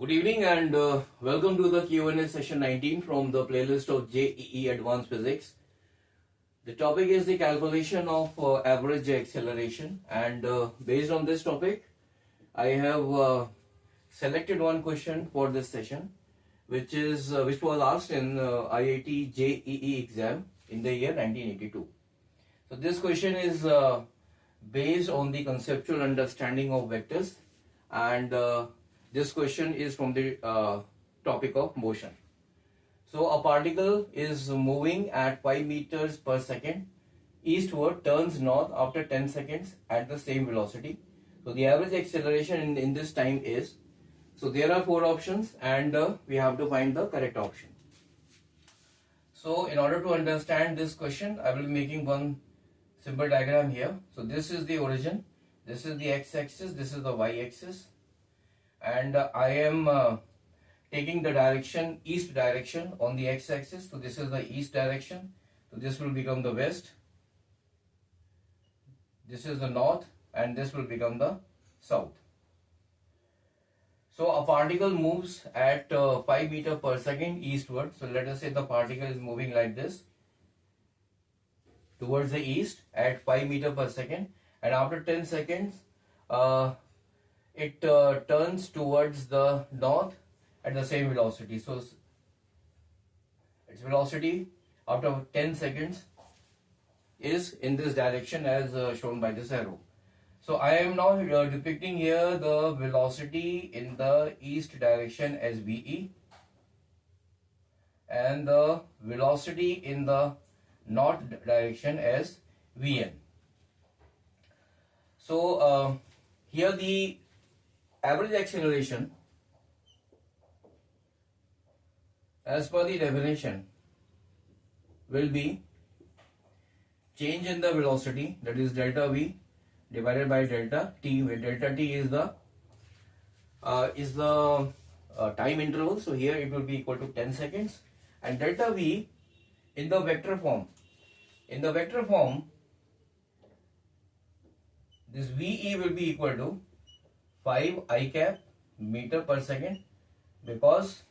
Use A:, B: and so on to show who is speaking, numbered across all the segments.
A: Good evening and welcome to the Q&A session 19 from the playlist of JEE Advanced Physics. The topic is the calculation of average acceleration, and based on this topic I have selected one question for this session which was asked in IIT-JEE exam in the year 1982. So this question is based on the conceptual understanding of vectors, and this question is from the topic of motion. So a particle is moving at 5 meters per second eastward, turns north after 10 seconds at the same velocity. So the average acceleration in this time is, so there are 4 options and we have to find the correct option. So in order to understand this question, I will be making one simple diagram here. So this is the origin, this is the x-axis, this is the y-axis, and I am taking the direction, east direction on the x-axis. So this is the east direction, so this will become the west, this is the north, and this will become the south. So a particle moves at 5 meters per second eastward. So let us say the particle is moving like this towards the east at 5 meters per second, and after 10 seconds it turns towards the north at the same velocity. So its velocity after 10 seconds is in this direction as shown by this arrow. So I am now depicting here the velocity in the east direction as VE and the velocity in the north direction as Vn. So here the average acceleration as per the definition will be change in the velocity, that is delta V divided by delta t, where delta t is the time interval. So here it will be equal to 10 seconds, and delta V in the vector form. In the vector form, this VE will be equal to 5 I cap meter per second, because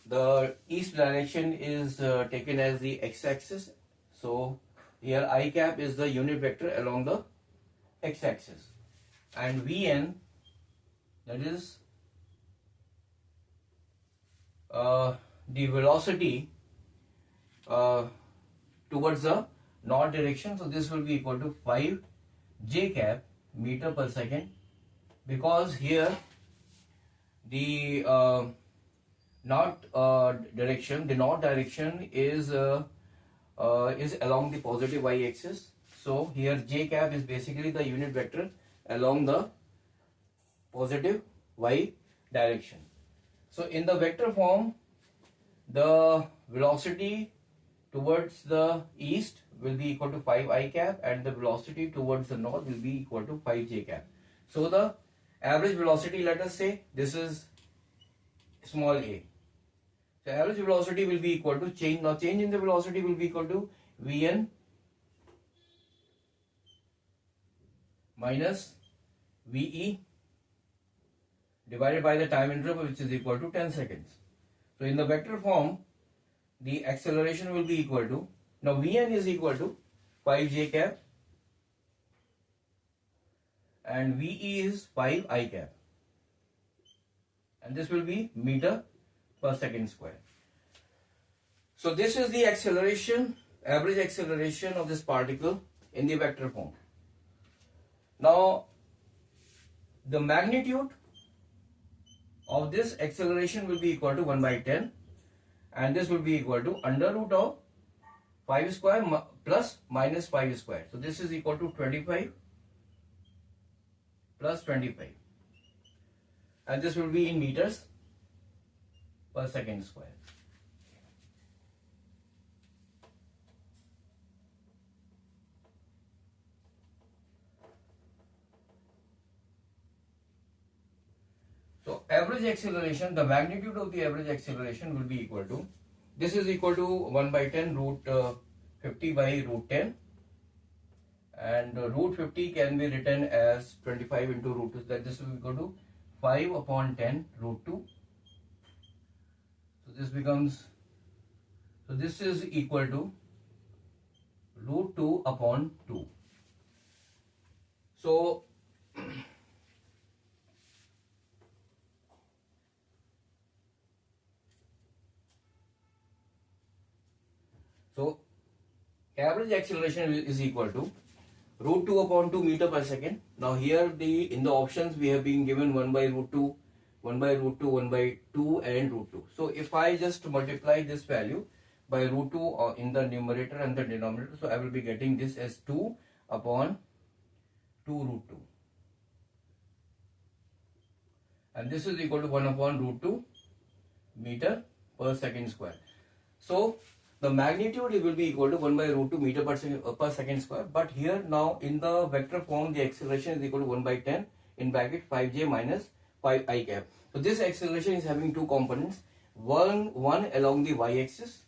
A: the east direction is taken as the x-axis. So here I cap is the unit vector along the x-axis, and Vn, that is the velocity towards the north direction. So this will be equal to 5 j cap meter per second, because here the north direction is along the positive y-axis. So here j cap is basically the unit vector along the positive y direction. So in the vector form, the velocity towards the east will be equal to 5 I cap, and the velocity towards the north will be equal to 5 j cap. So the average velocity, let us say this is small a. The average velocity will be equal to change. Now change in the velocity will be equal to Vn minus VE divided by the time interval, which is equal to 10 seconds. So in the vector form, the acceleration will be equal to, now Vn is equal to 5 j cap and VE is 5 I cap, and this will be meter per second square. So this is the acceleration, average acceleration of this particle in the vector form. Now the magnitude of this acceleration will be equal to 1 by 10, and this will be equal to under root of 5 square plus minus 5 square. So this is equal to 25 plus 25, and this will be in meters per second square. So average acceleration, the magnitude of the average acceleration will be equal to, this is equal to 1 by 10 root 50 by root 10, and root 50 can be written as 25 into root 2, that this will be equal to 5 upon 10 root 2. So this becomes, so this is equal to root 2 upon 2. So average acceleration is equal to root 2 upon 2 meter per second. Now here in the options we have been given 1 by root 2, 1 by root 2, 1 by 2 and root 2. So if I just multiply this value by root 2 in the numerator and the denominator, so I will be getting this as 2 upon 2 root 2. And this is equal to 1 upon root 2 meter per second square. So the magnitude will be equal to 1 by root 2 meter per second square. But here now in the vector form, the acceleration is equal to 1 by 10 in bracket 5j minus 5I cap. So this acceleration is having two components. One along the y-axis.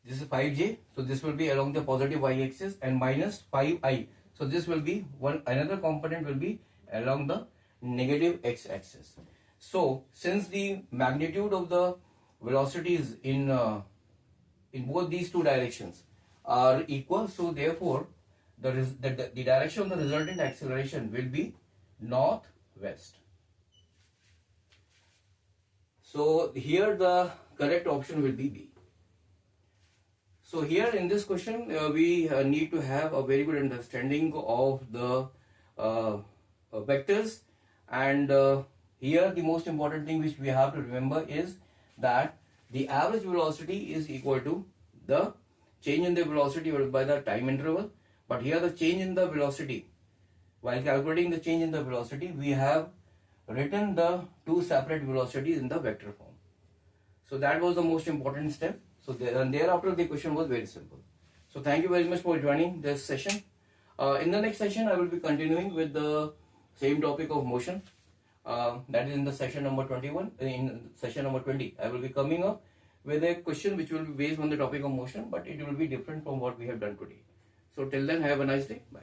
A: This is 5j. So this will be along the positive y-axis, and minus 5I. So this will be another component will be along the negative x-axis. So since the magnitude of the velocities in both these two directions are equal, so therefore the direction of the resultant acceleration will be northwest. So here the correct option will be B. So here in this question we need to have a very good understanding of the vectors, and here the most important thing which we have to remember is that the average velocity is equal to the change in the velocity by the time interval. But here the change in the velocity, while calculating the change in the velocity, we have written the two separate velocities in the vector form. So that was the most important step. So thereafter the question was very simple. So thank you very much for joining this session. In the next session I will be continuing with the same topic of motion. That is in the session number 21. In session number 20 I will be coming up with a question which will be based on the topic of motion, but it will be different from what we have done today. So till then, have a nice day. Bye.